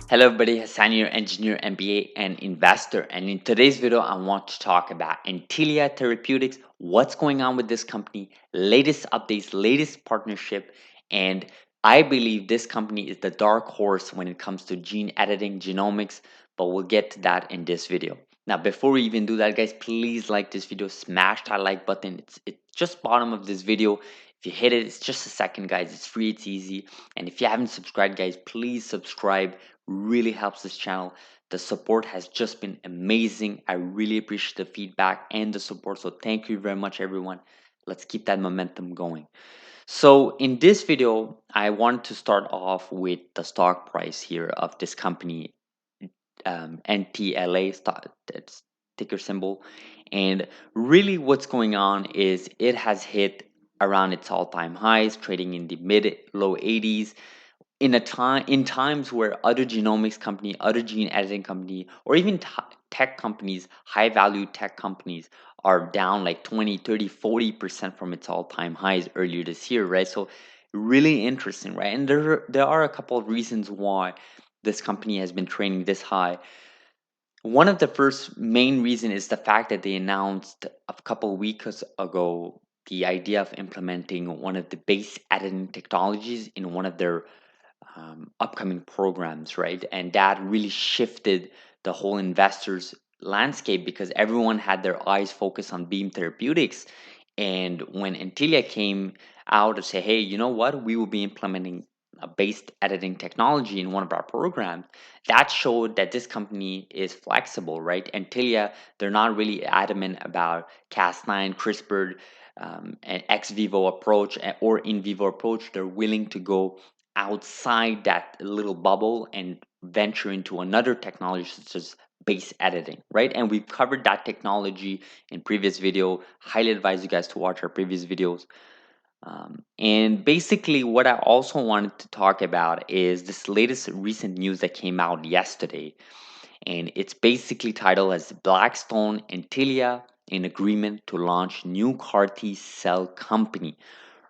Hello everybody, Hassan here, engineer, MBA, and investor. And in today's video, I want to talk about Intellia Therapeutics, what's going on with this company, latest updates, latest partnership, and I believe this company is the dark horse when it comes to gene editing, genomics, but we'll get to that in this video. Now, before we even do that, guys, please like this video, smash that like button. It's just bottom of this video. If you hit it, it's just a second, guys. It's free, it's easy. And if you haven't subscribed, guys, please subscribe, really helps this channel. The support has just been amazing. I really appreciate the feedback and the support. So thank you very much, everyone. Let's keep that momentum going. So in this video, I want to start off with the stock price here of this company, NTLA stock, that's ticker symbol. And really what's going on is it has hit around its all-time highs, trading in the mid low 80s in times where other genomics company, other gene editing company, or even tech companies, high value tech companies are down like 20, 30, 40% from its all-time highs earlier this year, right? So really interesting, right? And there are a couple of reasons why this company has been trading this high. One of the first main reason is the fact that they announced a couple of weeks ago the idea of implementing one of the base editing technologies in one of their upcoming programs, right? And that really shifted the whole investors landscape because everyone had their eyes focused on Beam Therapeutics. And when Intellia came out to say, hey, you know what, we will be implementing a based editing technology in one of our programs, that showed that this company is flexible, right? Intellia, they're not really adamant about Cas9, CRISPR, an ex vivo approach or in vivo approach. They're willing to go outside that little bubble and venture into another technology such as base editing, right? And we've covered that technology in previous video. Highly advise you guys to watch our previous videos. And basically what I also wanted to talk about is this latest recent news that came out yesterday, and it's basically titled as Blackstone Intellia in agreement to launch new CAR T cell company,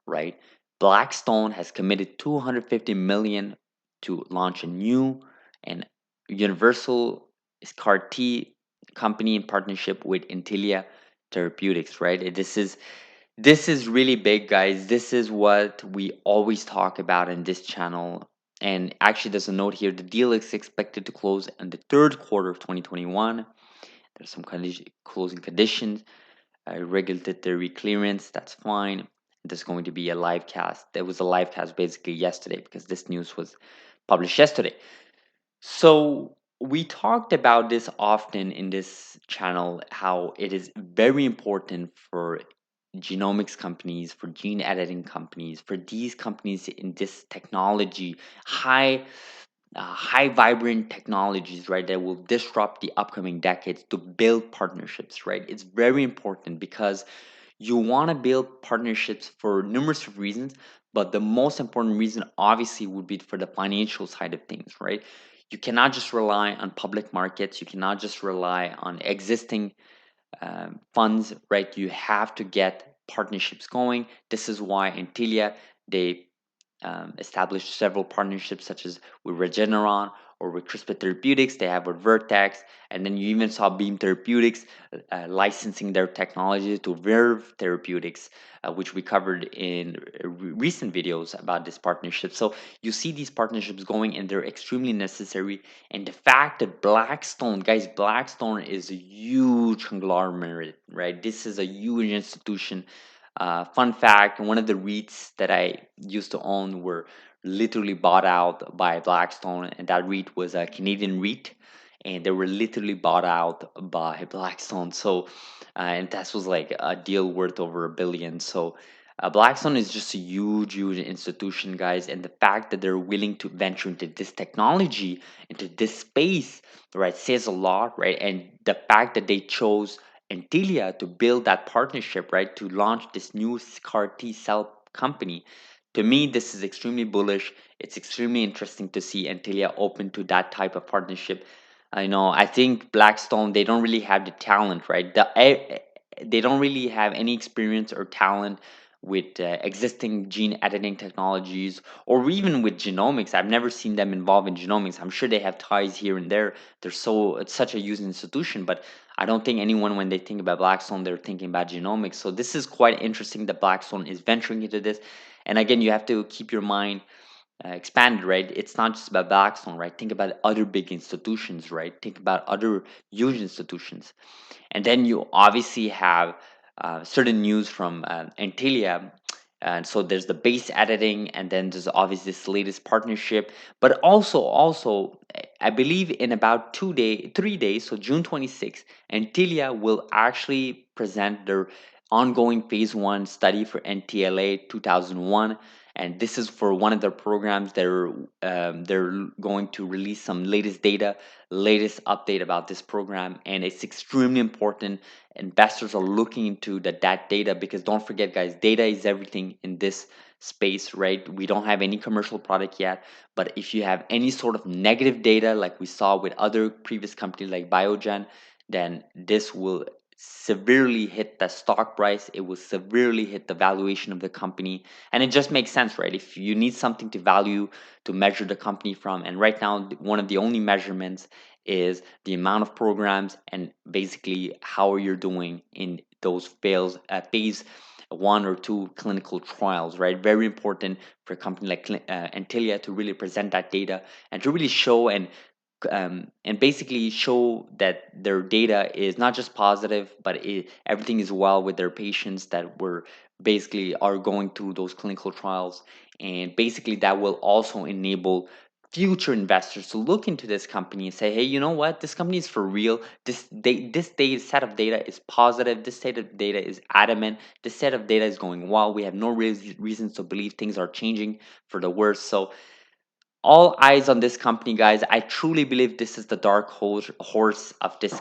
right? Blackstone has committed 250 million to launch a new and universal CAR T company in partnership with Intellia Therapeutics, right? This is really big, guys. This is what we always talk about in this channel. And actually, there's a note here. The deal is expected to close in the third quarter of 2021. There's some closing conditions, regulatory clearance. That's fine. There's going to be a live cast. There was a live cast basically yesterday because this news was published yesterday. So we talked about this often in this channel, how it is very important for genomics companies, for gene editing companies, for these companies in this technology, high vibrant technologies, right, that will disrupt the upcoming decades, to build partnerships, right? It's very important because you want to build partnerships for numerous of reasons, but the most important reason obviously would be for the financial side of things, right? You cannot just rely on public markets, you cannot just rely on existing funds, right? You have to get partnerships going. This is why Intellia, they established several partnerships such as with Regeneron or with CRISPR Therapeutics. They have with Vertex, and then you even saw Beam Therapeutics licensing their technology to Verve Therapeutics, which we covered in recent videos about this partnership. So you see these partnerships going, and they're extremely necessary. And the fact that Blackstone, guys, Blackstone is a huge conglomerate, right? This is a huge institution. Fun fact, one of the REITs that I used to own were literally bought out by Blackstone, and that REIT was a Canadian REIT, and they were literally bought out by Blackstone. So, and that was like a deal worth over $1 billion. So, Blackstone is just a huge, huge institution, guys, and the fact that they're willing to venture into this technology, into this space, right, says a lot, right? And the fact that they chose Intellia to build that partnership, right, to launch this new CAR T cell company. To me, this is extremely bullish. It's extremely interesting to see Intellia open to that type of partnership. I think Blackstone, they don't really have the talent, right? They don't really have any experience or talent with existing gene editing technologies, or even with genomics. I've never seen them involved in genomics. I'm sure they have ties here and there. It's such a huge institution, but I don't think anyone, when they think about Blackstone, they're thinking about genomics. So this is quite interesting that Blackstone is venturing into this. And again, you have to keep your mind expanded, right? It's not just about Blackstone, right? Think about other big institutions, right? Think about other huge institutions. And then you obviously have certain news from Intellia. And so there's the base editing, and then there's obviously this latest partnership. But also, I believe in about 3 days, so June 26th, Intellia will actually present their ongoing phase one study for NTLA 2001. And this is for one of their programs. They're going to release some latest data, latest update about this program, and it's extremely important. Investors are looking into that data, because don't forget, guys, data is everything in this space, right? We don't have any commercial product yet, but if you have any sort of negative data, like we saw with other previous companies like Biogen, then this will severely hit the stock price. It will severely hit the valuation of the company, and it just makes sense, right? If you need something to value, to measure the company from, and right now one of the only measurements is the amount of programs, and basically how you're doing in those phase one or two clinical trials, right? Very important for a company like Intellia to really present that data, and to really show and basically show that their data is not just positive, but everything is well with their patients that were basically are going through those clinical trials. And basically that will also enable future investors to look into this company and say, hey, you know what, this company is for real. This data set of data is positive. This set of data is adamant. This set of data is going well. We have no reasons to believe things are changing for the worse. So all eyes on this company, guys. I truly believe this is the dark horse of this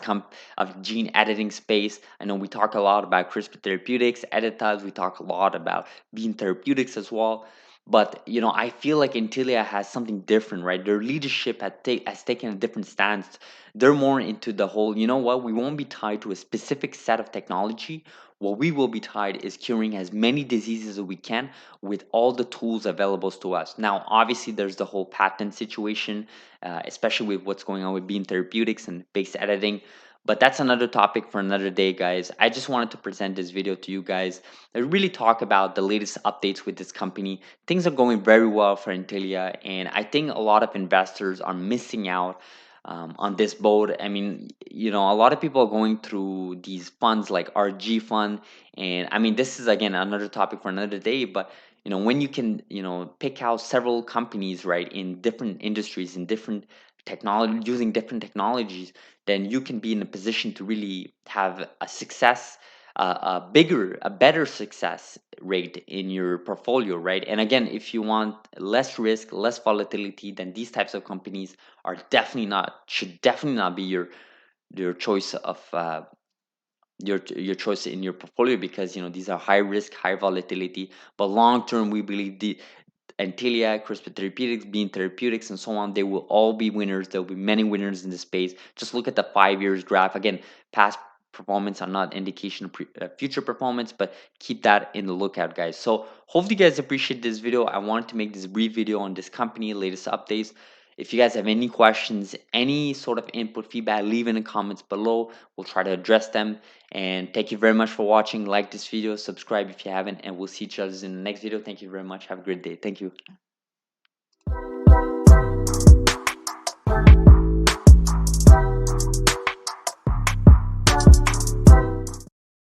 of gene editing space. I know we talk a lot about CRISPR Therapeutics, Editas. We talk a lot about Beam Therapeutics as well. But I feel like Intellia has something different, right? Their leadership has taken a different stance. They're more into the whole. You know what? We won't be tied to a specific set of technology. What we will be tied is curing as many diseases as we can with all the tools available to us. Now, obviously, there's the whole patent situation, especially with what's going on with Beam Therapeutics and base editing. But that's another topic for another day, guys. I just wanted to present this video to you guys and really talk about the latest updates with this company. Things are going very well for Intellia, and I think a lot of investors are missing out on this boat. I mean, a lot of people are going through these funds like RG fund, and I mean, this is again another topic for another day. But when you can, pick out several companies, right, in different industries, in different technology, using different technologies, then you can be in a position to really have a success, a better success rate in your portfolio, right? And again, if you want less risk, less volatility, then these types of companies should definitely not be your choice of your choice in your portfolio, because these are high risk, high volatility. But long term, we believe the Intellia, CRISPR Therapeutics, Beam Therapeutics, and so on, they will all be winners. There will be many winners in the space. Just look at the 5 years graph. Again, past performance are not indication of future performance, but keep that in the lookout, guys. So hopefully you guys appreciate this video. I wanted to make this brief video on this company, latest updates. If you guys have any questions, any sort of input, feedback, leave in the comments below. We'll try to address them. And thank you very much for watching. Like this video, subscribe if you haven't, and we'll see each other in the next video. Thank you very much. Have a great day. Thank you.